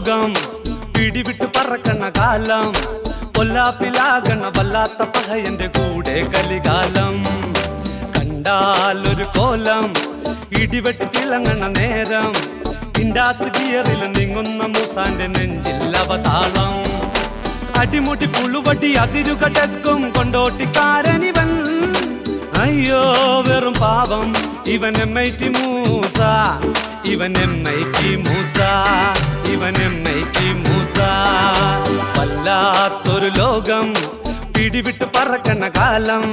ലോകം പിടിവിട്ട് പറക്കണ കാലം കൊല്ലാപ്പിലാകണ വല്ലാത്ത പകയന്റെ കൂടെ കലികാലം കണ്ടാലൊരു കോലം ഇടിവെട്ടി തിളങ്ങണ നേരം ഇൻഡാസ് ഗിയറിൽ നീങ്ങുന്ന മൂസാന്റെ നെഞ്ചിൽ അവതാളം അടിമുടി പുളുവടി അതിരുകടക്കും കൊണ്ടോട്ടിക്കാരനിവൻ അയ്യോ വെറും പാവം ഇവൻ MIT മൂസ ഇവൻ MIT മൂസ ഇവൻ MIT മൂസ വല്ലാത്തൊരു ലോകം പിടിവിട്ട് പറക്കണ കാലം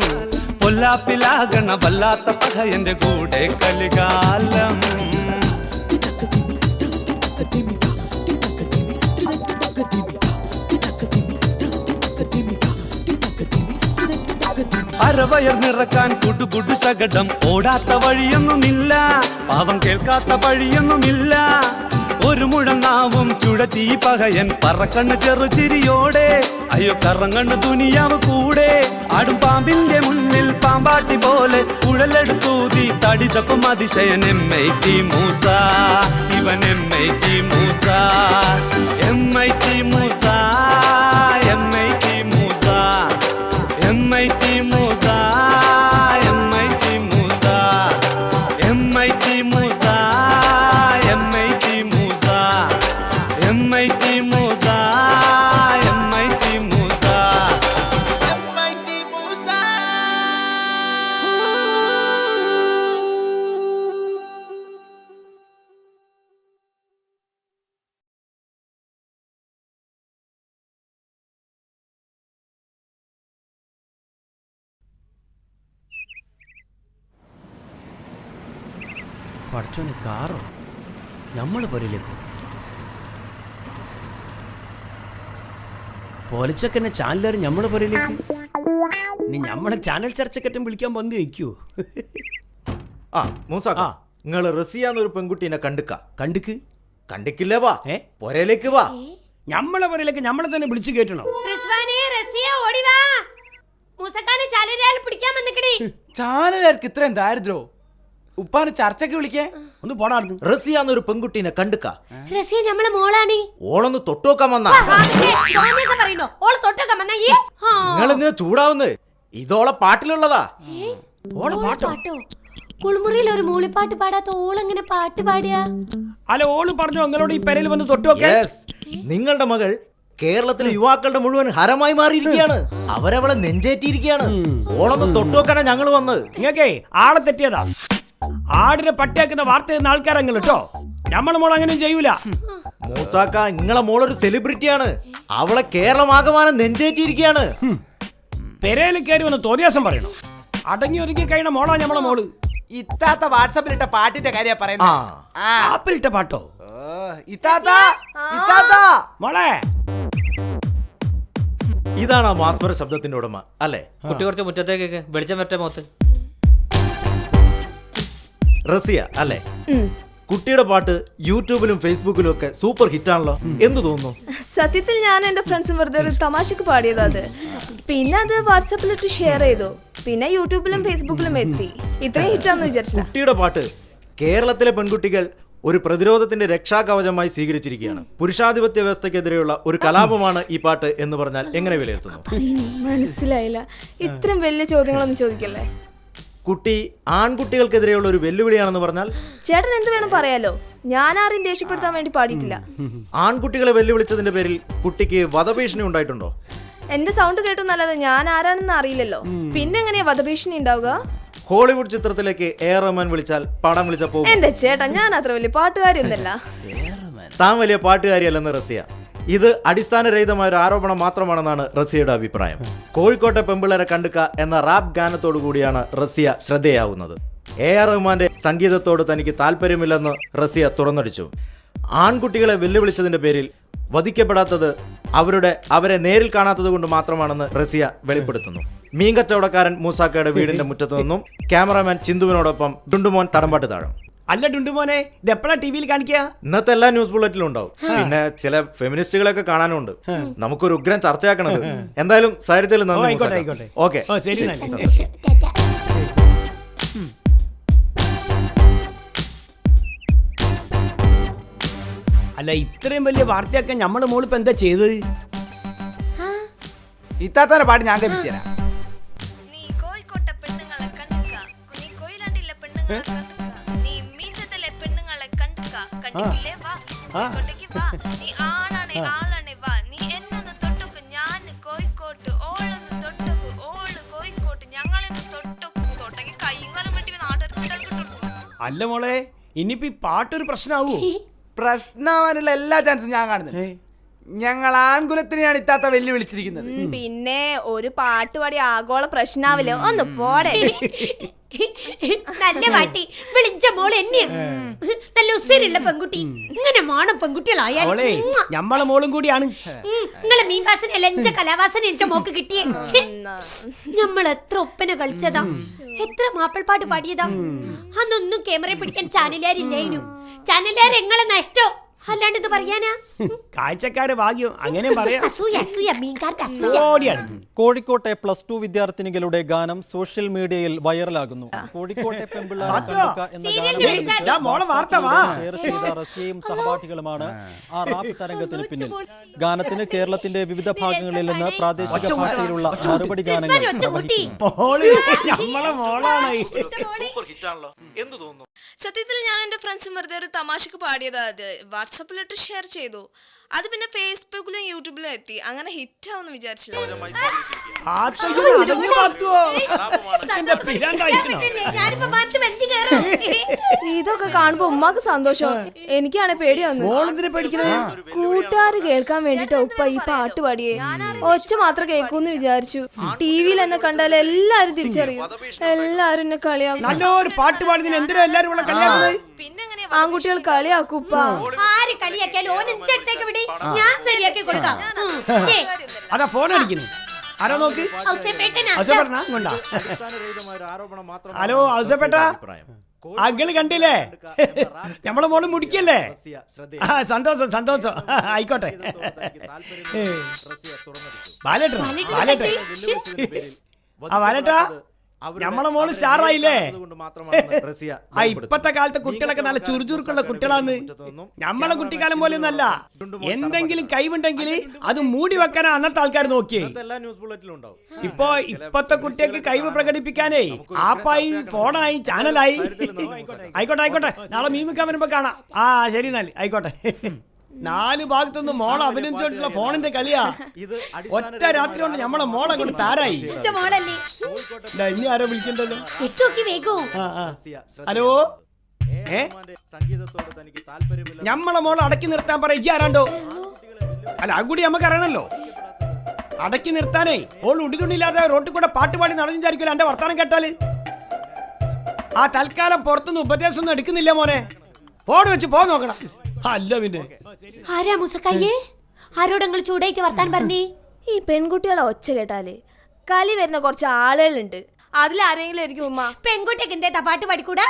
പൊല്ലാപ്പിലാകണ വല്ലാത്ത പകയന്റെ കൂടെ കലികാലം അരവയർ നിറക്കാൻ കുടുകുടു ശകടം ഓടാത്ത വഴിയൊന്നുമില്ല പാവം കേൾക്കാത്ത വഴിയൊന്നുമില്ല ഒരു മുഴനാവും ചുഴറ്റി പകയൻ പറക്കണ്ണ് ചെറുചിരിയോടെ അയ്യോ കറങ്ങണ്ണ് ദുനിയാവ് കൂടെ ആടും പാമ്പിന്റെ മുന്നിൽ പാമ്പാട്ടി പോലെ കുഴലെടുത്തൂതി തടിതപ്പം അതിശയൻ MIT മൂസ ഇവൻ MIT Musa MIT Musa MIT Musa MIT Musa MIT Musa MIT Musa MIT Musa MIT Musa MIT Musa MIT Musa പഠിച്ചോനെ കാറോ നമ്മള് പൊരയിലേക്കോ പോലിച്ചൊക്കെ ചാനലുകാർ നമ്മള് പൊരയിലേക്ക് ഇനി നമ്മളെ ചാനൽ ചർച്ചക്കറ്റം വിളിക്കാൻ വന്ന് വയ്ക്കൂ ആ മൂസാക്ക നിങ്ങൾ റസിയാന്നൊരു പെൺകുട്ടീനെ കണ്ടിക്ക് കണ്ടിക്കില്ലേ വാ പൊരയിലേക്ക് വാ നമ്മളെ പൊരയിലേക്ക് നമ്മളെ തന്നെ വിളിച്ചു കേട്ടണം ചാനലുകാർക്ക് ഇത്രയും ദാരിദ്രോ ഉപ്പാന് ചർച്ചക്ക് വിളിക്കേ ഒന്ന് പോടാർന്നു റസിയാന്നൊരു പെൺകുട്ടീനെ റസിയ നമ്മളെ മോളാണ് ഓളൊന്ന് തൊട്ടുനോക്കാൻ വന്നാ നിങ്ങളെന്തിനാ ചൂടാവുന്നത് ഇതോളെ പാട്ടിലുള്ളതാ ഓളെ പാട്ടോ കുളിമുറിയിൽ ഒരു മൂളിപ്പാട്ട് പാടാത്ത ഓളെങ്ങനെ പാട്ട് പാടിയ അല്ല ഓള് പറഞ്ഞു നിങ്ങളോട് ഈ പെരയിൽ വന്ന് തൊട്ടുനോക്കേ നിങ്ങളുടെ മകൾ കേരളത്തിലെ യുവാക്കളുടെ മുഴുവൻ ഹരമായി മാറിയിരിക്കുകയാണ് അവരവളെ നെഞ്ചേറ്റിയിരിക്കുകയാണ് ഓളൊന്ന് തൊട്ടുനോക്കാനാ ഞങ്ങൾ വന്നത് നിങ്ങക്കേ ആളെ തെറ്റിയതാ ആടിനെ പട്ടിയാക്കുന്ന വാർത്ത ചെയ്യുന്ന ആൾക്കാരങ്ങൾ കേട്ടോ നമ്മളെ മോൾ അങ്ങനെയും ചെയ്യൂല മൂസാക്ക നിങ്ങളെ മോളൊരു സെലിബ്രിറ്റിയാണ് അവളെ കേരളമാകമാനം നെഞ്ചേറ്റിയിരിക്കുകയാണ് പെരയിൽ കയറി വന്ന് തോന്നിയാസം പറയണോ അടങ്ങി ഒരുങ്ങി കഴിയണ മോളാ നമ്മളെ മോള് ഇത്താത്ത വാട്സാപ്പിലിട്ട പാട്ടിന്റെ കാര്യ പറയുന്നത് ആപ്പിലിട്ട പാട്ടോ മോളെ ഇതാണ് ആ മാസ്മര ശബ്ദത്തിന്റെ ഉടമ അല്ലേ കുട്ടി കുറച്ച് മുറ്റത്തേക്ക് വെളിച്ചം വരട്ടെ മോത്ത് റസിയ അല്ലേ കുട്ടിയുടെ പാട്ട് യൂട്യൂബിലും ഫേസ്ബുക്കിലും ഒക്കെ സൂപ്പർ ഹിറ്റാണല്ലോ എന്ത് തോന്നുന്നു? സത്യത്തിൽ ഞാൻ എന്റെ ഫ്രണ്ട്സും വെറുതെ ഒരു തമാശക്ക് പാടിയതാ അത്. പിന്നെ അത് വാട്സാപ്പിലിട്ട് ഷെയർ ചെയ്തു. പിന്നെ യൂട്യൂബിലും ഫേസ്ബുക്കിലും എത്തി. ഇത്രയും ഹിറ്റാന്ന് വിചാരിച്ചില്ല. കുട്ടിയുടെ പാട്ട് കേരളത്തിലെ പെൺകുട്ടികൾ ഒരു പ്രതിരോധത്തിന്റെ രക്ഷാകവചമായി സ്വീകരിച്ചിരിക്കുകയാണ്. പുരുഷാധിപത്യ വ്യവസ്ഥക്കെതിരെയുള്ള ഒരു കലാപമാണ് ഈ പാട്ട് എന്ന് പറഞ്ഞാൽ എങ്ങനെ വിലയിരുത്തുന്നു? മനസ്സിലായില്ല. ഇത്രയും വലിയ ചോദ്യങ്ങളൊന്നും ചോദിക്കല്ലേ. കുട്ടി ആൺകുട്ടികൾക്കെതിരെയുള്ള ഒരു വെല്ലുവിളിയാണെന്ന് പറഞ്ഞാൽ ചേട്ടൻ എന്ത് വേണം പറയാലോ. ഞാൻ ആരെയും ദേഷ്യപ്പെടുത്താൻ വേണ്ടി പാടിയിട്ടില്ല. ആൺകുട്ടികളെ വെല്ലുവിളിച്ചതിന്റെ പേരിൽ കുട്ടിക്ക് വധഭീഷണി ഉണ്ടായിട്ടുണ്ടോ? എന്റെ സൗണ്ട് കേട്ടൊന്നല്ലാതെ ഞാൻ ആരാണെന്ന് അറിയില്ലല്ലോ. പിന്നെ എങ്ങനെയാ വധഭീഷണി ഉണ്ടാവുക? ഹോളിവുഡ് ചിത്രത്തിലേക്ക് A.R. റഹ്മാൻ വിളിച്ചാൽ പടം വിളിച്ച പോകും. എന്റെ ചേട്ടാ, ഞാൻ അത്ര വലിയ പാട്ടുകാരിയൊന്നല്ല. താൻ വലിയ പാട്ടുകാരിയല്ലെന്ന് റസിയ. ഇത് അടിസ്ഥാനരഹിതമായ ഒരു ആരോപണം മാത്രമാണെന്നാണ് റസിയയുടെ അഭിപ്രായം. കോഴിക്കോട്ടെ പെമ്പിളരെ കണ്ടുക എന്ന റാപ്പ് ഗാനത്തോടു കൂടിയാണ് റസിയ ശ്രദ്ധേയാവുന്നത്. A.R. റഹ്മാന്റെ സംഗീതത്തോട് തനിക്ക് താല്പര്യമില്ലെന്ന് റസിയ തുറന്നടിച്ചു. ആൺകുട്ടികളെ വെല്ലുവിളിച്ചതിന്റെ പേരിൽ വധിക്കപ്പെടാത്തത് അവരെ നേരിൽ കാണാത്തത് കൊണ്ട് മാത്രമാണെന്ന് റസിയ വെളിപ്പെടുത്തുന്നു. മീൻകച്ചവടക്കാരൻ മൂസാക്കയുടെ വീടിന്റെ മുറ്റത്തു നിന്നും ക്യാമറാമാൻ ചിന്തുവിനോടൊപ്പം ഡുണ്ടുമോൻ തടമ്പാട്ട് താഴം. അല്ല ഡുണ്ടുമോനെ, ഇതെപ്പോഴാ ടിവിയിൽ കാണിക്കുക? ഇന്നത്തെ എല്ലാ ന്യൂസ് ബുള്ളറ്റിലും ഉണ്ടാവും. പിന്നെ ചില ഫെമിനിസ്റ്റുകളൊക്കെ കാണാനുണ്ട്. നമുക്കൊരു ഉഗ്രം ചർച്ചയാക്കണത്. എന്തായാലും സൈഡിൽ നന്ദി. ഓക്കെ, അല്ല ഇത്രയും വലിയ വാർത്തയൊക്കെ നമ്മളെ മോളിപ്പോ എന്താ ചെയ്തത്? ഇത്താത്തന്റെ പാട്ട് ഞാൻ കപ്പിച്ചുതരാം. നീ കോഴിക്കോട്ടെ പെണ്ണുങ്ങളെ കണ്ടുക, നീ കൊയിലാണ്ടിലെ പെണ്ണുങ്ങളെ കണ്ടുക, നീ മീഞ്ചത്തിലെ പെണ്ണുങ്ങളെ കണ്ടുക, കണ്ടിട്ടില്ലേ വാ, കോഴിക്കോട്ടേക്ക് വാ, നീ ആണാണേ ആളാണേ വാ, നീ എന്നൊന്ന് തൊട്ടുക്ക്, ഞാൻ കോഴിക്കോട്ട്, ഓളൊന്ന് തൊട്ടുക്ക്, ഓള് കോഴിക്കോട്ട്, ഞങ്ങളെന്ന് തൊട്ടുക്ക്, തൊട്ടേക്ക് കൈയും കാലം വെട്ടി നാട്ടുകാർക്ക്. അല്ല മോളെ, ഇനിയിപ്പോ ഈ പാട്ടൊരു പ്രശ്നമാവൂ? പ്രശ്നമാവാനുള്ള എല്ലാ ചാൻസും ഞാൻ കാണുന്നുണ്ട്. ഞങ്ങൾ ആൺകുലത്തിനെയാണ് ഇത്താത്ത വെല്ലുവിളിച്ചിരിക്കുന്നത്. പിന്നെ ഒരു പാട്ട് പാടി ആഗോള പ്രശ്നാവില്ലേ, ഒന്ന് പോടെ. നല്ല പാട്ടി വിളിച്ച മോള് എന്നെ നല്ല ഉസിരുള്ള പെൺകുട്ടി. ഇങ്ങനെ വേണം പെൺകുട്ടികളായാലും. മോളെ ഞമ്മളെ മോളും കൂടിയാണ്. നിങ്ങളെ മീൻ വാസന ലഞ്ച കലാവാസന എന്റെ മോക്ക് കിട്ടിയേ. നമ്മൾ എത്ര ഒപ്പന കളിച്ചതാ, എത്ര മാപ്പിൾപ്പാട്ട് പാടിയതാ. അന്നൊന്നും ക്യാമറ പിടിക്കാൻ ചാനലുകാരില്ലായിരുന്നു. ചാനലുകാർ എങ്ങളെ നഷ്ടോ, അല്ലാണ്ട് ഇത് പറയാനാ? കാഴ്ചക്കാര് ഭാഗ്യം, അങ്ങനെ പറയാം. അസൂയ അസൂയ മീൻകാർക്ക് അസൂയ. ഓടിയാണ്. കോഴിക്കോട്ടെ +2 വിദ്യാർത്ഥിനികളുടെ ഗാനം സോഷ്യൽ മീഡിയയിൽ വൈറലാകുന്നു. കോഴിക്കോട്ടെ പെമ്പിള്ളാരെ കണ്ടുക എന്ന ഷെയർ ചെയ്ത റസിയയും സഹപാഠികളുമാണ് ആ റാപ്പ് തരംഗത്തിന് പിന്നിൽ. ഗാനത്തിന് കേരളത്തിന്റെ വിവിധ ഭാഗങ്ങളിൽ നിന്ന് പ്രാദേശിക ഭാഷയിലുള്ള മറുപടി ഗാനങ്ങൾ സത്യത്തിൽ ഞാൻ എന്റെ ഫ്രണ്ട്സും വെറുതെ ഒരു തമാശക്ക് പാടിയതാ. അത് വാട്സാപ്പിലിട്ട് ഷെയർ ചെയ്തു. അത് പിന്നെ ഫേസ്ബുക്കിലും യൂട്യൂബിലും എത്തി. അങ്ങനെ ഹിറ്റ് ആവുമെന്ന് വിചാരിച്ചില്ല. ഇതൊക്കെ കാണുമ്പോ ഉമ്മാക്ക് സന്തോഷം, എനിക്കാണ് പേടിയാന്ന്. കൂട്ടുകാര് കേൾക്കാൻ വേണ്ടിട്ട് ഉപ്പ ഈ പാട്ട് പാടിയേ. ഒച്ച മാത്രം കേൾക്കൂന്ന് വിചാരിച്ചു. ടിവിയിൽ എന്നെ കണ്ടാൽ എല്ലാരും തിരിച്ചറിയും. എല്ലാരും എന്നെ കളിയാക്കും. പിന്നെ ആൺകുട്ടികൾ കളിയാക്കും ഉപ്പ. ആര് കളിയാക്കിയാലും ഓനെടുത്തേക്ക് വിടി, ഞാൻ ശരിയാക്കി കൊടുക്കാം. അതാ ഫോൺ അടിക്കുന്നു. ആരോ നോക്ക്. ഹലോ ഔസേപ്പേട്ട, അങ്കിള് കണ്ടില്ലേ? നമ്മളെ മോള് മുടിക്കല്ലേ? സന്തോഷം സന്തോഷം. ആയിക്കോട്ടെ. ബാലേട്ടാ ബാലേട്ടാ, നമ്മളെ മോള് സ്റ്റാർ ആയില്ലേ? ഇപ്പത്തെ കാലത്തെ കുട്ടികളൊക്കെ നല്ല ചുറുചുറുക്കുള്ള കുട്ടികളാണ്. നമ്മളെ കുട്ടിക്കാലം പോലെ ഒന്നല്ല. എന്തെങ്കിലും കഴിവുണ്ടെങ്കിൽ അത് മൂടി വെക്കാനാ അന്നത്തെ ആൾക്കാർ നോക്കിയേ. ഇപ്പത്തെ കുട്ടികൾക്ക് കഴിവ് പ്രകടിപ്പിക്കാനേ ആപ്പായി, ഫോണായി, ചാനലായി. ആയിക്കോട്ടെ ആയിക്കോട്ടെ, നാളെ മീൻ വെക്കാൻ വരുമ്പോ കാണാം. ആ ശരി, എന്നാല് ആയിക്കോട്ടെ. 4 ഭാഗത്തുനിന്ന് മോളെ അഭിനന്ദിച്ചോട്ടുള്ള ഫോണിന്റെ കളിയാ. ഒറ്റ രാത്രി കൊണ്ട് നമ്മളെ മോളെ കൊണ്ട് താരായി. ഇനി ആരോ വിളിക്കണ്ടല്ലോ. ഹലോ, നമ്മളെ മോളെ അടക്കി നിർത്താൻ പറയ ആരാണ്ടോ. അല്ല അത് കൂടി നമുക്ക് അറിയണല്ലോ. അടക്കി നിർത്താനേ ഓൾ ഉടിതുണില്ലാതെ റോട്ടിൽ കൂടെ പാട്ട് പാടി നടന്നിരിക്കില്ല. എന്റെ വർത്താനം കേട്ടാല് ആ തൽക്കാലം പുറത്തുനിന്ന് ഉപദേശം ഒന്നും എടുക്കുന്നില്ല മോനെ. ഫോൺ വെച്ച് പോ നോക്കണം. അല്ല പിന്നെ ആരാ മുസക്കായേ? ആരോടെങ്ങൾ ചൂടായിട്ട് വർത്താൻ പറഞ്ഞേ? ഈ പെൺകുട്ടികളെ ഒച്ച കേട്ടാല് കളി വരുന്ന കുറച്ച് ആളുകളുണ്ട്. അതിലാരെങ്കിലും ആയിരിക്കും ഉമ്മ. പെൺകുട്ടിയൊക്കെ എന്തേതാ പാട്ട് പാടിക്കൂടാ?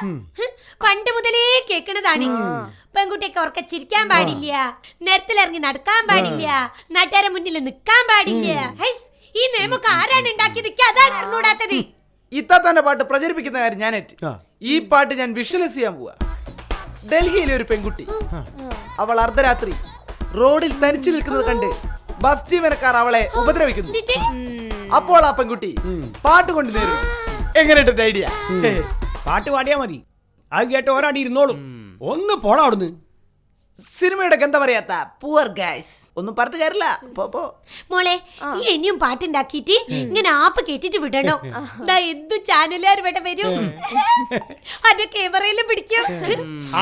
പണ്ട് മുതലേ കേൾക്കണതാണ്. പെൺകുട്ടിയൊക്കെ ഉറക്കെ ചിരിക്കാൻ പാടില്ല, നേരത്തിലിറങ്ങി നടക്കാൻ പാടില്ല, നാട്ടുകാരെ മുന്നിൽ നിൽക്കാൻ പാടില്ല. ഈ നിയമമൊക്കെ ആരാണ് ഉണ്ടാക്കിയത്? അതാണ് അറിഞ്ഞൂടാത്തത്. ഇത്താത്തന്റെ പാട്ട് പ്രചരിപ്പിക്കുന്ന കാര്യം ഞാൻ ഈ പാട്ട് ഞാൻ വിഷ്വലൈസ് ചെയ്യാൻ പോവാ. ഡൽഹിയിലെ ഒരു പെൺകുട്ടി, അവൾ അർദ്ധരാത്രി റോഡിൽ തനിച്ചു നിൽക്കുന്നത് കണ്ട് ബസ് ജീവനക്കാർ അവളെ ഉപദ്രവിക്കുന്നു. അപ്പോൾ ആ പെൺകുട്ടി പാട്ട് കൊണ്ട് നേരും. എങ്ങനെയുണ്ട് ഐഡിയ? പാട്ട് പാടിയാ മതി, അത് കേട്ട് ഒരാടി ഇരുന്നോളും. ഒന്ന് പോടാ അവിടുന്ന്. സിനിമയുടെ എന്താ പറയാത്ത പുവർ ഗൈസ് ഒന്നും പറഞ്ഞിട്ട് കാര്യമില്ല. മോളെ, ഈ ഇനിയും പാട്ടുണ്ടാക്കിട്ട് ഇങ്ങനെ ആപ്പ് കേട്ടിട്ട് വിടണോ? എന്ത് ചാനലുകാർ ഇവിടെ വരും, അത് ക്യാമറയിലും പിടിക്കും.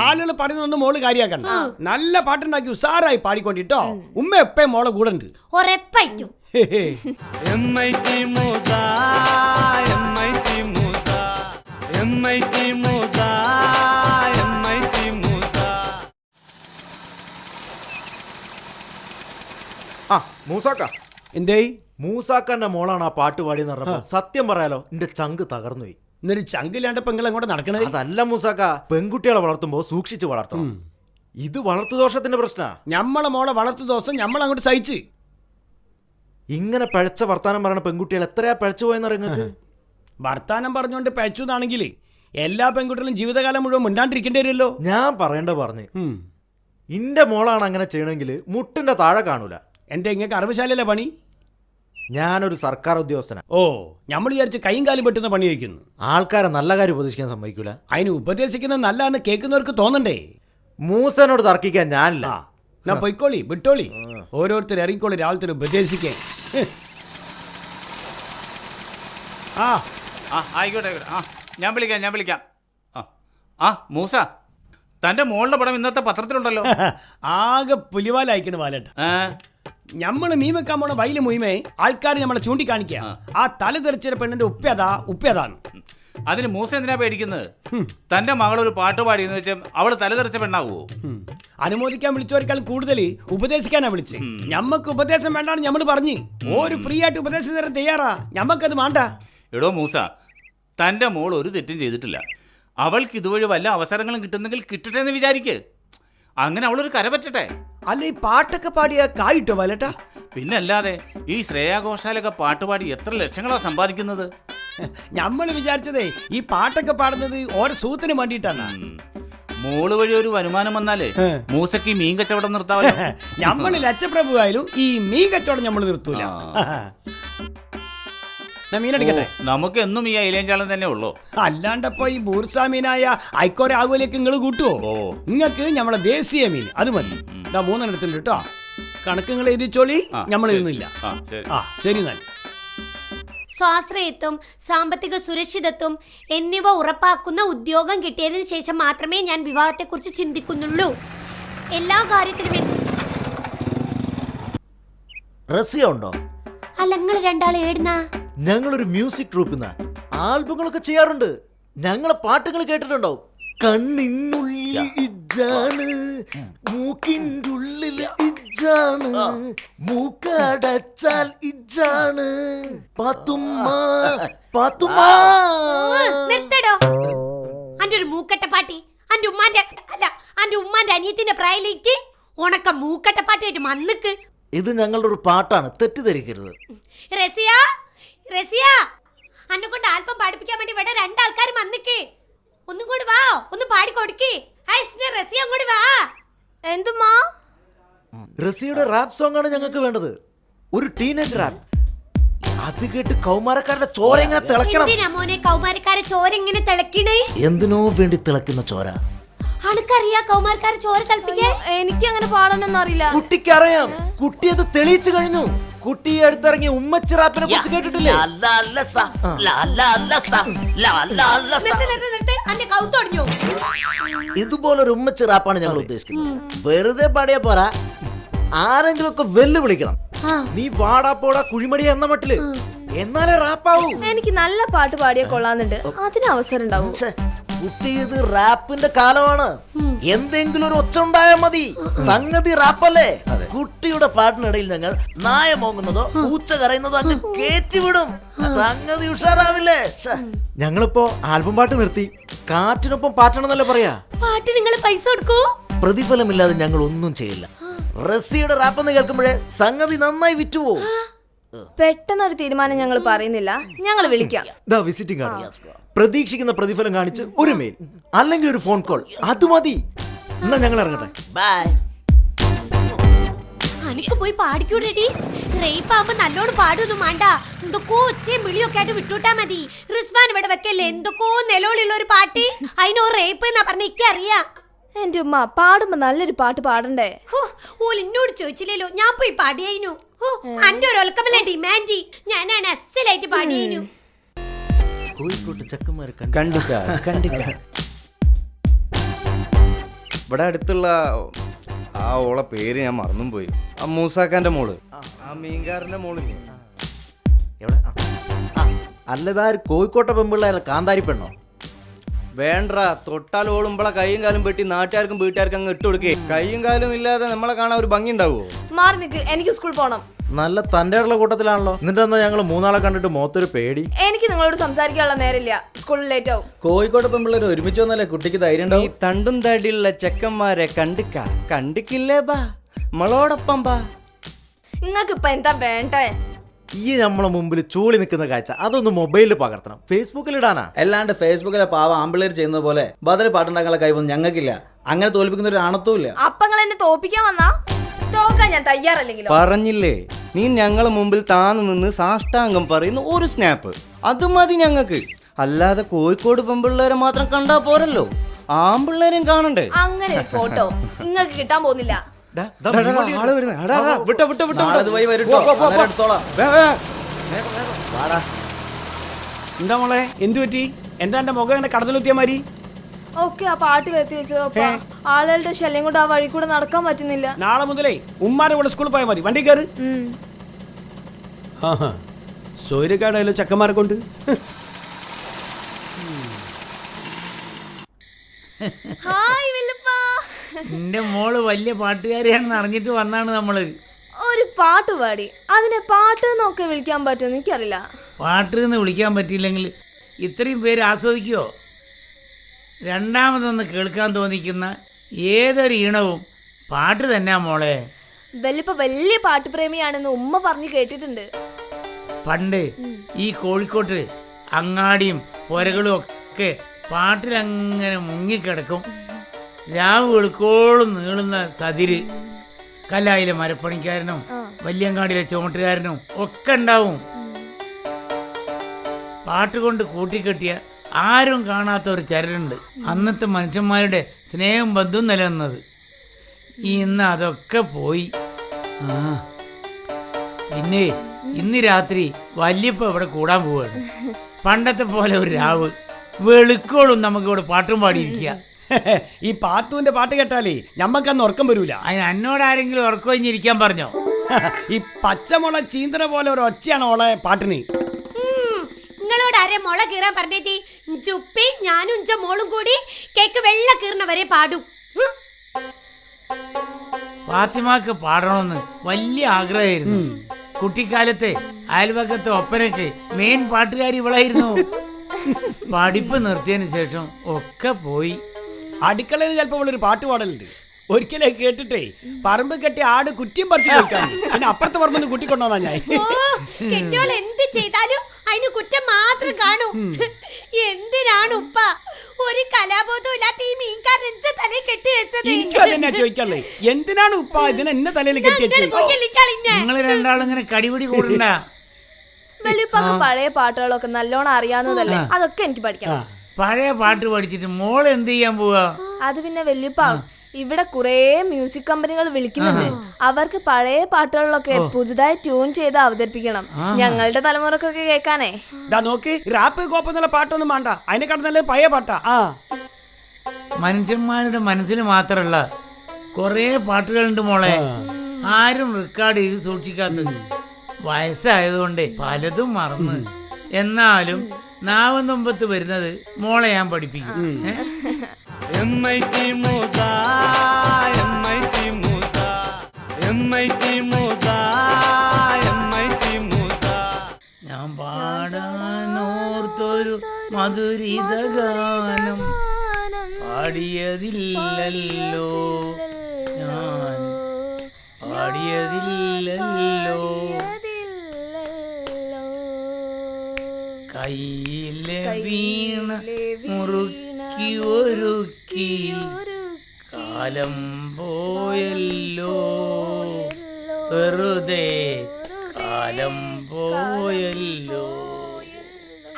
ആളുകൾ പറയുന്നൊന്നും മോള് കാര്യാക്കണ്ട. നല്ല പാട്ടുണ്ടാക്കി ഉസാറായി പാടിക്കൊണ്ടിട്ടോ. ഉമ്മ എപ്പയും മോളെ കൂടെ ഉണ്ട്. ഉറപ്പായിട്ടും. എന്തേ മൂസാക്കാന്റെ മോളാണ് ആ പാട്ട് പാടിയെന്ന് പറഞ്ഞപ്പോ സത്യം പറയാലോ എന്റെ ചങ്ക് തകർന്നു പോയി. ഇന്നൊരു ചങ്കില്ലാണ്ട് പെങ്ങൾ എങ്ങോട്ട് നടക്കണേ? അതല്ല മൂസാക്ക, പെൺകുട്ടികളെ വളർത്തുമ്പോ സൂക്ഷിച്ച് വളർത്തണം. ഇത് വളർത്തുദോഷത്തിന്റെ പ്രശ്ന. ഞമ്മളെ മോളെ വളർത്തു ദോഷം നമ്മൾ അങ്ങോട്ട് സഹിച്ച്. ഇങ്ങനെ പഴച്ച വർത്താനം പറയണ പെൺകുട്ടികൾ എത്രയാ പഴച്ചു പോയെന്നറിയ. വർത്താനം പറഞ്ഞുകൊണ്ട് പഴച്ചു എന്നാണെങ്കിൽ എല്ലാ പെൺകുട്ടികളും ജീവിതകാലം മുഴുവൻ മിണ്ടാണ്ടിരിക്കേണ്ടി വരുമല്ലോ. ഞാൻ പറയേണ്ട പറഞ്ഞു. ഇന്റെ മോളാണ് അങ്ങനെ ചെയ്യണമെങ്കിൽ മുട്ടിന്റെ താഴെ കാണൂല. എന്റെ ഇങ്ങക്ക് അറബശാലയിലെ പണി? ഞാനൊരു സർക്കാർ ഉദ്യോഗസ്ഥനാ. ഓ, നമ്മൾ വിചാരിച്ച് കൈയും കാലും പെട്ടുന്ന പണി വയ്ക്കുന്നു. ആൾക്കാരെ നല്ല കാര്യം ഉപദേശിക്കാൻ സമ്മതിക്കൂല. അതിന് ഉപദേശിക്കുന്നത് നല്ലതെന്ന് കേൾക്കുന്നവർക്ക് തോന്നണ്ടേ? മൂസനോട് തർക്കിക്കാൻ ഞാനില്ല. ഞാൻ പൊയ്ക്കോളി, വിട്ടോളി. ഓരോരുത്തർ ഇറങ്ങിക്കോളി, രാവിലത്തെ ഉപദേശിക്കേ. ആ ആയിക്കോട്ടെ. ഞാൻ വിളിക്കാം. മൂസ, തന്റെ മോളുടെ പടം ഇന്നത്തെ പത്രത്തിലുണ്ടല്ലോ. ആകെ പുലിവാലയക്കണ ബാലേട്ട. ഞമ്മള് മീൻ വെക്കാൻ പോണ വയല് മുയിമേ ആൾക്കാർ നമ്മളെ ചൂണ്ടിക്കാണിക്കുക. ആ തല തെറിച്ച പെണ്ണിന്റെ ഉപ്പേതാണ്. അതിന് മൂസ എന്തിനാ പേടിക്കുന്നത്? തന്റെ മകൾ ഒരു പാട്ട് പാടിയെന്ന് വെച്ചാൽ അവള് തലതെറിച്ച പെണ്ണാവുമോ? അനുമോദിക്കാൻ വിളിച്ചവർക്കാൾ കൂടുതൽ ഉപദേശിക്കാനാ വിളിച്ചത്. ഞമ്മക്ക് ഉപദേശം വേണ്ടാന്ന് ഞമ്മള് പറഞ്ഞ് ഒരു ഫ്രീ ആയിട്ട് ഉപദേശം തരാൻ തയ്യാറാ. ഞമ്മക്കത് വേണ്ട. എടോ മൂസ, തന്റെ മോൾ ഒരു തെറ്റും ചെയ്തിട്ടില്ല. അവൾക്ക് ഇതുവഴി വല്ല അവസരങ്ങളും കിട്ടുന്നെങ്കിൽ കിട്ടട്ടെ എന്ന് വിചാരിക്ക്. അങ്ങനെ അവളൊരു കര പറ്റട്ടെ. അല്ല, ഈ പാട്ടൊക്കെ പാടിയ കായിട്ടോ ബാലേട്ട? പിന്നല്ലാതെ ഈ ശ്രേയാ ഘോഷാലൊക്കെ പാട്ടുപാടി എത്ര ലക്ഷങ്ങളാ സമ്പാദിക്കുന്നത്. നമ്മൾ വിചാരിച്ചതേ ഈ പാട്ടൊക്കെ പാടുന്നത് ഓരോ സൂത്തിന് വേണ്ടിയിട്ടാണ്. മോള് വഴി ഒരു വരുമാനം വന്നാലേ മൂസക്ക് മീൻ കച്ചവടം നിർത്താവല്ലോ. നമ്മൾ ലക്ഷപ്രഭു ആയാലും ഈ മീൻ കച്ചവടം നമ്മൾ നിർത്തൂല. മീനടിക്കട്ടെ. നമുക്ക് എന്നും ഈ അയിലേഞ്ചാളം തന്നെ ഉള്ളൂ. അല്ലാണ്ടപ്പോ ഈ ബൂർസാമീനായ ഐക്കോര ആകുലേക്ക് നിങ്ങൾ കൂട്ടുവോ? നിങ്ങൾക്ക് നമ്മളെ ദേശീയ മീൻ അത് മതി. 3 എടുത്തിട്ടുണ്ട് കേട്ടോ. കണക്കുകൾ എഴുതിച്ചോളി. നമ്മൾ ഇന്നില്ല. ശരി. എന്നാൽ സ്വാശ്രയത്വം, സാമ്പത്തിക സുരക്ഷിതത്വം എന്നിവ ഉറപ്പാക്കുന്ന ഉദ്യോഗം കിട്ടിയതിനു ശേഷം മാത്രമേ ഞാൻ വിവാഹത്തെക്കുറിച്ച് ചിന്തിക്കുന്നുള്ളൂ. എല്ലാ കാര്യത്തിലും റസിയ ഉണ്ടോ? അല്ല, നിങ്ങൾ രണ്ടാളെ ഏടുന്ന? ഞങ്ങളൊരു മ്യൂസിക് ട്രൂപ്പിന്ന ആൽബങ്ങളൊക്കെ ചെയ്യാറുണ്ട്. ഞങ്ങളെ പാട്ടുകൾ കേട്ടിട്ടുണ്ടോ? കണ്ണിനുള്ളിൽ ഇജ്ജാണ്, മൂക്കിൻ്റെ ഉള്ളിൽ ഇജ്ജാണ്, മൂക്കടച്ചാൽ ഇജ്ജാണ്, പാത്തുമ്മ പാത്തുമ്മ. നിർത്തടോ. അന്റെ ഒരു മൂക്കട്ട പാട്ടി. അന്റെ ഉമ്മാന്റെ അനിയത്തിന്റെ പ്രായലേക്ക് ഉണക്ക മൂക്കട്ട പാട്ടായിട്ട് മണ്ണിക്ക്. ഇത് ഞങ്ങളുടെ ഒരു പാട്ടാണ്, തെറ്റിദ്ധരിക്കരുത്. റസിയ, അന്നെ കൊണ്ട് ആൽബം പാടിപ്പിക്കാൻ വേണ്ടി ഇവിടെ 2 ആൾക്കാർ വന്നിക്ക്. ഒന്നും കൂടി വാ, ഒന്ന് പാടി കൊടുക്ക്. റസിയ അങ്ങോട്ട് വാ. എന്തുമാ? റസിയുടെ റാപ്പ് സോങ് ആണ് ഞങ്ങൾക്ക് വേണ്ടത്. ഒരു ടീനേജ് റാപ്പ്. അത് കേട്ട് കൗമാരക്കാരുടെ ചോര എങ്ങനെ തിളക്കണം. എന്തിനാ മോനെ കൗമാരക്കാരെ ചോര എങ്ങനെ തിളക്കണേ? എന്തിനോ വേണ്ടി തിളക്കുന്ന ചോര. അനക്കറിയാ കൗമാരക്കാരെ ചോര തിളപ്പിക്കാൻ? എനിക്ക് അങ്ങനെ പാടാനൊന്നും അറിയില്ല. കുട്ടിക്കറിയാം. കുട്ടി അത് തെളിയിച്ചു കഴിഞ്ഞു. കുട്ടി അടുത്തിറങ്ങി ഉമ്മച്ചി റാപ്പിനെ കുറിച്ച് കേട്ടിട്ടില്ലേ? ഇതുപോലൊരു ഉമ്മച്ചി റാപ്പാണ് ഞങ്ങൾ ഉദ്ദേശിക്കുന്നത്. വെറുതെ പാടിയാ പോരാ, ആരെങ്കിലും ഒക്കെ വെല്ലുവിളിക്കണം. നീ വാടാ പോടാ കുഴിമടിയ എന്ന മട്ടില്, എന്നാലേ റാപ്പാവൂ. എനിക്ക് നല്ല പാട്ട് പാടിയാ കൊള്ളാന്നുണ്ട്. അതിന് അവസരം ഉണ്ടാവും. കുട്ടി, ഇത് റാപ്പിന്റെ കാലമാണ്. എന്തെങ്കിലും ഒരു ഒച്ച ഉണ്ടായാൽ മതി. സംഗതി റാപ്പല്ലേ? കുട്ടിയുടെ പാട്ടിനിടയിൽ ഞങ്ങൾ നായ മോങ്ങുന്നതോ പൂച്ച കരയുന്നതോ അങ്ങ് കേറ്റിവിടും. സംഗതി ഉഷാറാവില്ലേ? ഞങ്ങളിപ്പോ ആൽബം പാട്ട് നിർത്തി. കാറ്റിനൊപ്പം പാട്ടണമെന്നല്ലേ പറയാ. പാട്ട് നിങ്ങൾ പൈസ കൊടുക്കൂ? പ്രതിഫലമില്ലാതെ ഞങ്ങൾ ഒന്നും ചെയ്യില്ല. റസിയുടെ റാപ്പ് എന്ന് കേൾക്കുമ്പോഴേ സംഗതി നന്നായി വിറ്റുപോകും. പെട്ടെന്നൊരു തീരുമാനം ഞങ്ങൾ പറയുന്നില്ല, ഞങ്ങൾ വിളിക്കാം. Visiting card. പ്രതീക്ഷിക്കുന്ന പ്രതിഫലം കാണിച്ച് ഒരു മെയിൽ അല്ലെങ്കിൽ ഒരു ഫോൺ കോൾ, അത് മതി. എന്നാ ഞങ്ങൾ ഇറങ്ങട്ടെ. ബൈ. അനക്ക് പോയി പാടിക്കൂടി. റേപ്പ് ആവുമ്പോ നല്ലോണം പാടൊന്നും വേണ്ട. എന്തൊക്കോ ഒച്ചയും വിളിയൊക്കെ ആയിട്ട് വിട്ടുവിട്ടാ മതി. റിസ്വാൻ ഇവിടെ വെക്കല്ലേ എന്തൊക്കോ നിലവിലുള്ള ഒരു പാട്ട്. അതിനോ റേപ്പ് എന്നാ പറഞ്ഞ എനിക്കറിയാം. എന്റെ ഉമ്മ പാടുമ്പോ നല്ലൊരു പാട്ട് പാടണ്ടേ? ഓൾ എന്നോട് ചോദിച്ചില്ലല്ലോ, ഞാൻ പോയി പാടിയായിരുന്നു. അന്റെ ഒരു ഒലക്കമല്ല ഡിമാൻഡ്. ഞാനാണ് അസലായിട്ട് പാടിയായിരുന്നു. കോഴിക്കോട്ട് ചെക്കന്മാരെ ഇവിടെ അടുത്തുള്ള ആ ഓളെ പേര് ഞാൻ മറന്നും പോയി. ആ മൂസാക്കാന്റെ മോള്, ആ മീൻകാരന്റെ മോളില്ലേ? അല്ലതാ കോഴിക്കോട്ടെ പെമ്പിള്ളേരെ കാന്താരി പെണ്ണോ? വേണ്ട, തൊട്ടാൽ ഓളുമ്പളെ കൈയും കാലും വെട്ടി നാട്ടുകാർക്കും വീട്ടുകാർക്കും അങ്ങ് ഇട്ട് കൊടുക്കേ. കൈയും കാലും ഇല്ലാതെ നമ്മളെ കാണാൻ ഒരു ഭംഗി ഉണ്ടാവുമോ? മാറി നിൽക്ക്, എനിക്ക് സ്കൂളിൽ പോണം. നല്ല തന്റെ കൂട്ടത്തിലാണല്ലോ. എന്നിട്ട് എന്നാ ഞങ്ങൾ 3 ആളെ കണ്ടിട്ട് മൊത്തൊരു പേടി. എനിക്ക് നിങ്ങളോട് സംസാരിക്കാനുള്ള നേരമില്ല, സ്കൂളിൽ ലേറ്റ് ആവും. കോഴിക്കോട് പെമ്പിള്ളേർ ഒരുമിച്ച് വന്നല്ലേ കുട്ടിക്ക് ധൈര്യം. ഈ തണ്ടും തടിയുള്ള ചെക്കന്മാരെ കണ്ടിക്കില്ലേ? ബാ നമ്മളോടൊപ്പം ബാ. നിങ്ങൾക്ക് ഇപ്പൊ എന്താ വേണ്ടേ? ഈ നമ്മളെ മുമ്പിൽ ചൂളി നിൽക്കുന്ന കാഴ്ച അതൊന്ന് മൊബൈലിൽ പകർത്തണം, ഫേസ്ബുക്കിൽ ഇടാനാ. അല്ലാണ്ട് ഫേസ്ബുക്കിലെ പാവ ആമ്പിള്ളേർ ചെയ്യുന്ന പോലെ ബദൽ പാട്ടുണ്ടാക്കാനുള്ള കഴിവൊന്നും ഞങ്ങൾക്കില്ല. അങ്ങനെ തോൽപ്പിക്കുന്ന ഒരു ആണത്തും ഇല്ല. അപ്പങ്ങൾ എന്നെ തോപ്പിക്കാൻ വന്നാ തോക്കാൻ ഞാൻ തയ്യാറല്ലെങ്കിലോ? പറഞ്ഞില്ലേ, നീ ഞങ്ങളെ മുമ്പിൽ താന്നു നിന്ന് സാഷ്ടാംഗം പറയുന്ന ഒരു സ്നാപ്പ് അത് മതി ഞങ്ങൾക്ക്. അല്ലാതെ കോഴിക്കോട് പെൺപിള്ളേരെ മാത്രം കണ്ടാ പോരല്ലോ, ആൺപിള്ളേരെയും കാണണ്ടേ? അങ്ങനെ ഒരു ഫോട്ടോ നിങ്ങൾക്ക് കിട്ടാൻ പോകുന്നില്ല. നാളെ ഇതുവഴി വരും ട്ടോ. അന്നേരം എടുത്തോളാം. വാടാ. എന്താ മോളെ, എന്തു പറ്റി? എന്താ എന്റെ മുഖം എന്നെ കടന്നിലെത്തിയ മാതിരി? ഓക്കെ, ആ പാട്ട് വരുത്തി വെച്ചത് ആളുകളുടെ ശല്യം കൊണ്ട് ആ വഴി കൂടെ നടക്കാൻ പറ്റുന്നില്ല. നാളെ മുതലേ ഉമ്മാരെ കൂടെ സ്കൂളിൽ പോയാൽ മതി. വണ്ടി കയറി. സൂര്യക്കാടായാലും ചെക്കന്മാരെ കൊണ്ട്. ഹായ് വല്ലുപ്പാ. എന്റെ മോള് വലിയ പാട്ടുകാരിയാണെന്ന് അറിഞ്ഞിട്ട് വന്നാണ് നമ്മള്. ഒരു പാട്ട് പാടി, അതിനെ പാട്ട് എന്നൊക്കെ വിളിക്കാൻ പറ്റുമെന്ന് എനിക്കറിയില്ല. പാട്ട് എന്ന് വിളിക്കാൻ പറ്റിയില്ലെങ്കിൽ ഇത്രയും പേര് ആസ്വദിക്കുമോ? രണ്ടാമതൊന്ന് കേൾക്കാൻ തോന്നിക്കുന്ന ഏതൊരു ഈണവും പാട്ട് തന്നെയാ മോളെ. വല്ലുപ്പ വലിയ പാട്ടുപ്രേമിയാണെന്ന് ഉമ്മ പറഞ്ഞു കേട്ടിട്ടുണ്ട്. പണ്ട് ഈ കോഴിക്കോട്ട് അങ്ങാടിയും പുരകളും ഒക്കെ പാട്ടിലങ്ങനെ മുങ്ങിക്കിടക്കും. രാവ് വെളുക്കോളം നീളുന്ന സതിര്, കല്ലായിലെ മരപ്പണിക്കാരനും വല്യങ്ങാടിയിലെ ചുമട്ടുകാരനും ഒക്കെ ഉണ്ടാവും. പാട്ടുകൊണ്ട് കൂട്ടിക്കെട്ടിയ ആരും കാണാത്ത ഒരു ചരടുണ്ട്, അന്നത്തെ മനുഷ്യന്മാരുടെ സ്നേഹം ബന്ധം നിലനിന്നത്. ഇന്ന് അതൊക്കെ പോയി. പിന്നെ ഇന്ന് രാത്രി വല്യപ്പ ഇവിടെ കൂടാൻ പോവാണ്. പണ്ടത്തെ പോലെ ഒരു രാവ് വെളുക്കോളും നമുക്കിവിടെ പാട്ടും പാടിയിരിക്കുക. ഈ പാത്തുവിന്റെ പാട്ട് കേട്ടാലേ ഞമ്മക്കന്ന് ഉറക്കം വരൂല. അതിന് എന്നോട് ആരെങ്കിലും ഉറക്കം കഴിഞ്ഞിരിക്കാൻ പറഞ്ഞോ? ഈ പച്ചമുള ചീന്തന പോലെ ഒരു ഒച്ചയാണ് ഓളെ പാട്ടിന്. നിങ്ങളോട് ആരെ മുള കീറാൻ പറഞ്ഞേത്തി? ചുപ്പി ഞാനും ഇഞ്ച മോളും കൂടി കേക്ക് വെള്ള കീർണ വരെ പാടും. ഫാത്തിമാക്ക് പാടണമെന്ന് വലിയ ആഗ്രഹമായിരുന്നു. കുട്ടിക്കാലത്തെ അയൽവക്കത്തെ ഒപ്പനക്ക് മെയിൻ പാട്ടുകാരി ഇവളായിരുന്നു. പഠിപ്പ് നിർത്തിയതിന് ശേഷം ഒക്കെ പോയി. അടുക്കളയിൽ ചിലപ്പോൾ ഒരു പാട്ട് പാടലുണ്ട്. ഒരിക്കലേ കേട്ടിട്ടേ പറമ്പ് കെട്ടി ആട് കുറ്റിയും പറിച്ചു കൊടുക്കാൻ, പിന്നെ അപ്പുറത്തെ പറമ്പ് കുട്ടിക്കൊണ്ടോന്നാ ഞാൻ. കെട്ടിയോൾ എന്ത് ചെയ്താലും അതിന് കുറ്റം മാത്രം കാണും. എന്തിനാണ് ഉപ്പ ഒരു കലാബോധവും ഇല്ലാത്ത ഈ മീൻകാരൻ തലയിൽ കെട്ടി വെച്ചത്? എനിക്ക് അതെന്നാ ചോദിക്കാല്ലേ, എന്തിനാണ് ഉപ്പ ഇതിനെ എന്നെ തലയിൽ കെട്ടി വെച്ചത്? നിങ്ങൾ രണ്ടാളും ഇങ്ങനെ കടിപിടി കൂടണ്ട. വല്യുപ്പാക്ക് പഴയ പാട്ടുകളൊക്കെ നല്ലോണം അറിയാവുന്നതല്ലേ, അതൊക്കെ എനിക്ക് പഠിക്കണം. പഴയ പാട്ട് പഠിച്ചിട്ട് മോൾ എന്ത് ചെയ്യാൻ പോവാ? അത് പിന്നെ വല്യുപ്പ, ഇവിടെ കുറേ മ്യൂസിക് കമ്പനികൾ വിളിക്കുന്നുണ്ട്. അവർക്ക് പഴയ പാട്ടുകളിലൊക്കെ പുതുതായി ട്യൂൺ ചെയ്ത് അവതരിപ്പിക്കണം, ഞങ്ങളുടെ തലമുറക്കൊക്കെ കേൾക്കാനേ. നോക്ക്, റാപ്പ് കോപ്പ് എന്നുള്ള പാട്ടൊന്നും വേണ്ട, അതിനെക്കാട്ടും നല്ല പഴയ പാട്ടാ. മനുഷ്യന്മാരുടെ മനസ്സിൽ മാത്രമല്ല കുറേ പാട്ടുകളുണ്ട് മോളെ, ആരും റെക്കോർഡ് ചെയ്ത് സൂക്ഷിക്കാത്തത്. വയസ്സായതുകൊണ്ട് പലതും മറന്ന്. എന്നാലും നാവ് മുമ്പത്ത് വരുന്നത് മോളെ ഞാൻ പഠിപ്പിക്കും. ഞാൻ പാടാനോർത്തൊരു മധുരിത ഗാനം പാടിയതില്ലല്ലോ, ഞാൻ പാടിയതില്ലല്ലോ. കയ്യിലെ വീണ മുറുക്കി ഒരുക്കി കാലം പോയല്ലോ, വെറുതെ കാലം പോയല്ലോ.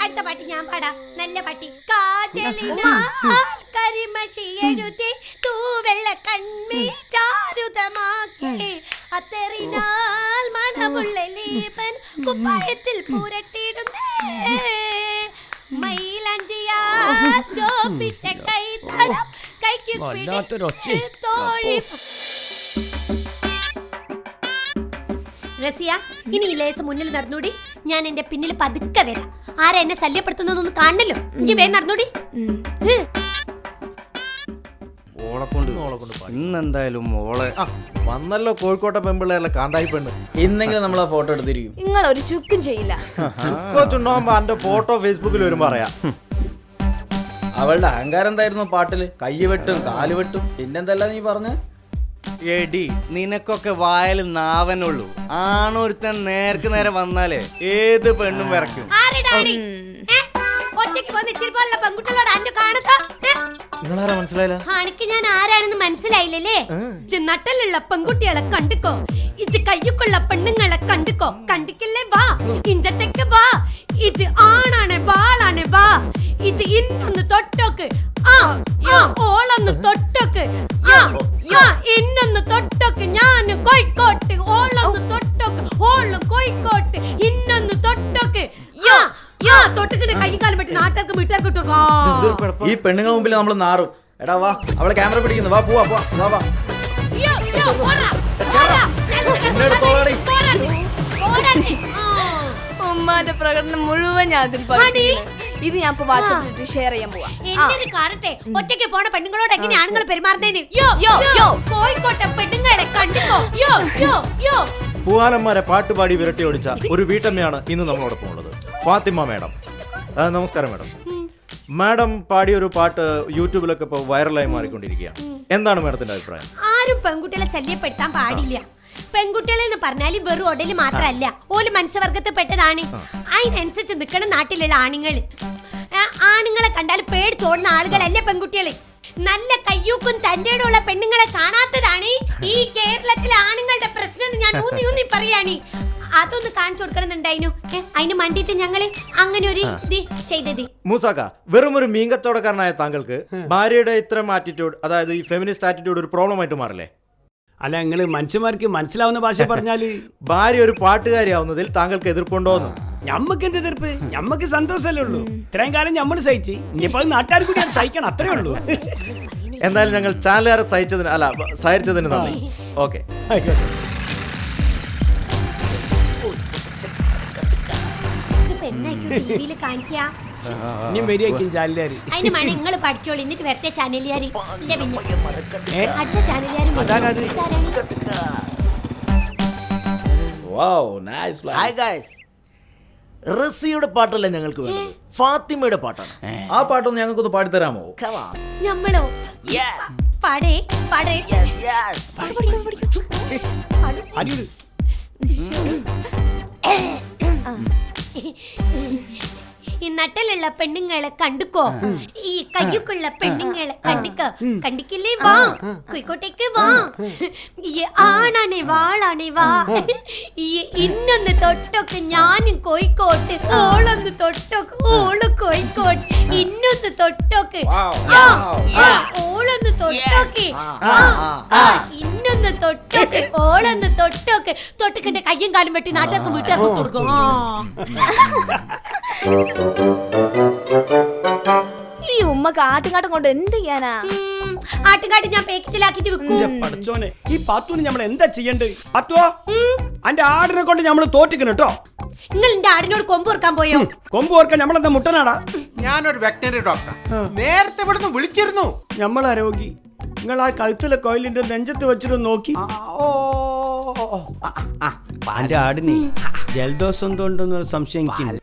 അടുത്ത പാട്ട് ഞാൻ പാടാം, നല്ല പാട്ടി. കാജലിനാൽ കരിമഷി എഴുതി തൂവെള്ള കൺമേ ചാരുതമാക്കി, അത്തറിനാൽ മണമുള്ള ലേപൻ കുപ്പായത്തിൽ പുരട്ടിടുന്നേ, മൈലാഞ്ചിയാ ചോപ്പിച്ച കൈത്തലം കൈക്ക് പിടിച്ച് തോഴി. റസിയ, ഇനി ഈ ലേസം മുന്നിൽ നടന്നൂടി, ഞാൻ എന്റെ പിന്നിൽ പതുക്കെ വരാം. ആരാ എന്നെ ശല്യപ്പെടുത്തുന്നൊന്നും കാണണല്ലോ, എനിക്ക് വേഗം നടന്നൂടി. ഇന്നെന്തായാലും മോളെ വന്നല്ലോ കോഴിക്കോട്ടെ പെമ്പിള്ളേരല്ല കാന്തായി പെണ്ണ്. ഇന്നെങ്കിലും നമ്മൾ ആ ഫോട്ടോ എടുത്തിരിക്കും. നിങ്ങൾ ഒരു ചുക്കും ചെയ്യില്ല. ചുക്കോച്ചുണ്ടാകുമ്പോ എന്റെ ഫോട്ടോ ഫേസ്ബുക്കിൽ വരും പറയാം. അവളുടെ അഹങ്കാരം എന്തായിരുന്നു പാട്ടില്? കൈ വെട്ടും കാല് വെട്ടും പിന്നെന്തല്ല നീ പറഞ്ഞ? എടി, നിനക്കൊക്കെ വായൽ നാവനുള്ളൂ. ആണൊരുത്തൻ നേർക്ക് നേരെ വന്നാലേ ഏത് പെണ്ണും വിറയ്ക്കും. ഒറ്റയ്ക്ക് പോന്ന് ഇച്ചിരി പോലുള്ള പെൺകുട്ടികളോട് അന്നെ കാണത്താ. നിങ്ങളാരാ മനസ്സിലായില്ല? അനക്ക് ഞാൻ ആരാണെന്ന് മനസ്സിലായില്ലേ? നട്ടലുള്ള പെൺകുട്ടികളെ കണ്ടുക്കോ, ഇത് കയ്യൊക്കെയുള്ള പെണ്ണുങ്ങളെ കണ്ടുക്കോ, കണ്ടിക്കില്ലേ വാ, ഇഞ്ചത്തേക്ക് വാ, ഇത് ആണാണ് വാളാണ് വാ, ഇത് ഇന്നൊന്ന് തൊട്ടോക്ക്, ഓളൊന്ന് തൊട്ടോക്ക്, ഇന്നൊന്ന് തൊട്ടോക്ക്, ഞാൻ കോഴിക്കോട്ട്, ഓളൊന്ന് തൊട്ടോക്ക്, ഓളും കോഴിക്കോട്ട്, ഇന്നൊന്ന് തൊട്ടോക്ക്, തൊട്ടക്കിട്ട് കൈ കാലം പറ്റി നാട്ടുകാർക്ക് വീട്ടുകാർക്ക്. ഈ പെണ്ണുങ്ങൾ മുമ്പിൽ നമ്മൾ നാറും. എടാ വാ, അവളെ ക്യാമറ പിടിക്കുന്നു, വാ പോവാ പോവാ, വാ വാ. ഉമ്മാന്റെ പ്രകടനം മുഴുവൻ ഞാൻ അതിൽ പകർത്തിയിട്ടുണ്ട്. ഇത് ഞാൻ ഇപ്പൊ വാട്സാപ്പിലിട്ട് ഷെയർ ചെയ്യാൻ പോവാ. എന്തൊരു കാലത്തെ ഒറ്റയ്ക്ക് പോണ പെണ്ണുങ്ങളോട് എങ്ങനെ ആണുങ്ങൾ പെരുമാറുന്നതിന്. കോഴിക്കോട്ടെ പെണ്ണുങ്ങളെ കണ്ടുക്കോ. പൂവാലന്മാരെ പാട്ടുപാടി വിരട്ടി ഓടിച്ച ഒരു വീട്ടമ്മയാണ് ഇന്ന് നമ്മളോടൊപ്പം ഉള്ളത്, ഫാത്തിമ മാഡം. നമസ്കാരം മാഡം. മാഡം പാടിയ ഒരു പാട്ട് യൂട്യൂബിലൊക്കെ ഇപ്പോൾ വൈറലായി മാറിക്കൊണ്ടിരിക്കുകയാണ്. എന്താണ് മാഡത്തിന്റെ അഭിപ്രായം? ആരും പെൺകുട്ടികളെ ശല്യപ്പെടുത്താൻ പാടില്ല. പെൺകുട്ടികളെ എന്ന് പറഞ്ഞാല് വെറും ഒടല് മാത്രല്ല, ഓല് മനുഷ്യവർഗത്തിൽ പെട്ടതാണ്. അതിനനുസരിച്ച് നിൽക്കണം നാട്ടിലുള്ള ആണുങ്ങള്. ആണുങ്ങളെ കണ്ടാൽ പേടിച്ചോടുന്ന ആളുകളല്ലേ പെൺകുട്ടികള്. നല്ല കയ്യൂക്കും തന്റെയുള്ള പെണ്ണുങ്ങളെ കാണാത്തതാണ് ഈ കേരളത്തിലെ ആണുങ്ങളുടെ പ്രശ്നം. ഞാൻ ഊന്നി പറയാണ്. അതൊന്ന് കാണിച്ചു കൊടുക്കണമെന്നുണ്ടായിരുന്നു. അതിന് വേണ്ടിട്ട് ഞങ്ങള് അങ്ങനെ ഒരു ചെയ്തത്. മൂസാക്ക, വെറും ഒരു മീൻകച്ചവടക്കാരനായ താങ്കൾക്ക് ഭാര്യയുടെ ഇത്തരം ആറ്റിറ്റ്യൂഡ്, അതായത് ഈ ഫെമിനിസ്റ്റ് ആറ്റിറ്റ്യൂഡ് ഒരു പ്രോബ്ലം ആയിട്ട് മാറില്ലേ? അല്ല, നിങ്ങള് മനുഷ്യന്മാർക്ക് മനസ്സിലാവുന്ന ഭാഷ പറഞ്ഞാല് ഭാര്യ ഒരു പാട്ടുകാരിയാവുന്നതിൽ താങ്കൾക്ക് എതിർപ്പുണ്ടോന്ന്? ഞമ്മക്ക് എന്ത് എതിർപ്പ്? ഞമ്മക്ക് സന്തോഷമല്ലേ ഉള്ളൂ. ഇത്രയും കാലം നമ്മൾ സഹിച്ച്, ഇനിയിപ്പോ നാട്ടുകാർ കൂടി സഹിക്കണം, അത്രേ ഉള്ളൂ. എന്നാലും ഞങ്ങൾ ചാനലുകാരെ സഹകരിച്ചതിന് നന്ദി. ഓക്കെ. അതിന് മണി നിങ്ങൾ പഠിച്ചോളൂ. എന്നിട്ട് വരട്ടെ ചാനലുകാർ. അടുത്ത ചാനലുകാർ റസിയുടെ പാട്ടല്ല ഞങ്ങൾക്ക് വേണ്ടത്, ഫാത്തിമയുടെ പാട്ടാണ്. ആ പാട്ടൊന്ന് ഞങ്ങൾക്കൊന്ന് പാടിത്തരാമോ? നമ്മളോ? പാടേ പാടേ. ഈ നട്ടലുള്ള പെണ്ണുങ്ങളെ കണ്ടുക്കോ, ഈ കയ്യൊക്കെയുള്ള പെണ്ണുങ്ങളെ കണ്ടിക്കോ, കണ്ടിക്കില്ലേ വാ, കോഴിക്കോട്ടേക്ക് വാ, ഈ ആണാണ് വാളാണ് വാ, ഈ ഇന്നൊന്ന് തൊട്ടൊക്കെ ഞാനും കോഴിക്കോട്ട്, ഓളൊന്ന് തൊട്ടൊക്കെ ഓള് കോഴിക്കോട്ട്, ഇന്നൊന്ന് തൊട്ടൊക്കെ ഓളൊന്ന് തൊട്ടൊക്കെ, ഇന്നൊന്ന് തൊട്ടൊക്കെ ഓളൊന്ന് തൊട്ടൊക്കെ, തൊട്ടൊക്കെ കയ്യും കാലും വെട്ടി നാട്ടുകാർക്ക് വീട്ടുകാർക്ക് കൊടുക്കും. ഈ ഉമ്മക്ക് ആട്ടുകാട്ടം കൊണ്ട് എന്ത് ചെയ്യാനാ? ആട്ടുകാട്ട് ഞാൻ പാക്കറ്റിലാക്കിട്ട് വെക്കും. പഠിച്ചോനെ, ഈ പാത്തൂന് നമ്മൾ എന്താ ചെയ്യണ്ടേ? പാത്തുവോ, അന്റെ ആടിനെ കൊണ്ട് നമ്മൾ തോറ്റിക്കണം കേട്ടോ. നിങ്ങൾ എന്റെ ആടിനോട് കൊമ്പ് ഓർക്കാൻ പോയോ? കൊമ്പ് ഓർക്കാൻ നമ്മളെന്താ മുട്ടനാടാ? ഞാനൊരു വെറ്റനറി ഡോക്ടർ, നേരത്തെ ഇവിടുന്ന് വിളിച്ചിരുന്നു. നമ്മളാ രോഗി. നിങ്ങൾ ആ കഴുത്തിലെ കോയിലിന്റെ നെഞ്ചത്ത് വെച്ചിട്ട് നോക്കി. എന്റെ ആടിന് ജലദോഷം എന്തോ ഉണ്ടോന്നൊരു സംശയം എനിക്കുണ്ട്.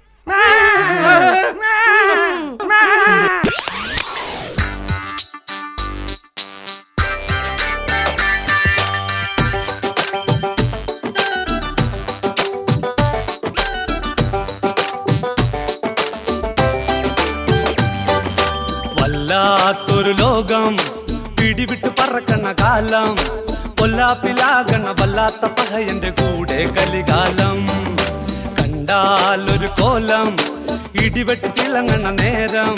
വല്ലാത്തൊരു ലോകം, പിടിവിട്ട് പറക്കണ കാലം, കൊല്ലാപ്പിലാകണ വല്ലാത്ത പഹയന്റെ കൂടെ കലികാലം. കണ്ടാലൊരു കോലം, ഇടിവെട്ടി തിളങ്ങണ നേരം,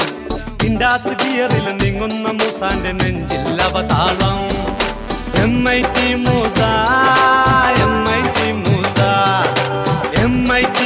ഇൻഡാസ് ഗിയറിൽ നീങ്ങുന്ന മൂസാന്റെ നെഞ്ചിൽ അവതാളം. MIT Musa, MIT Musa, MIT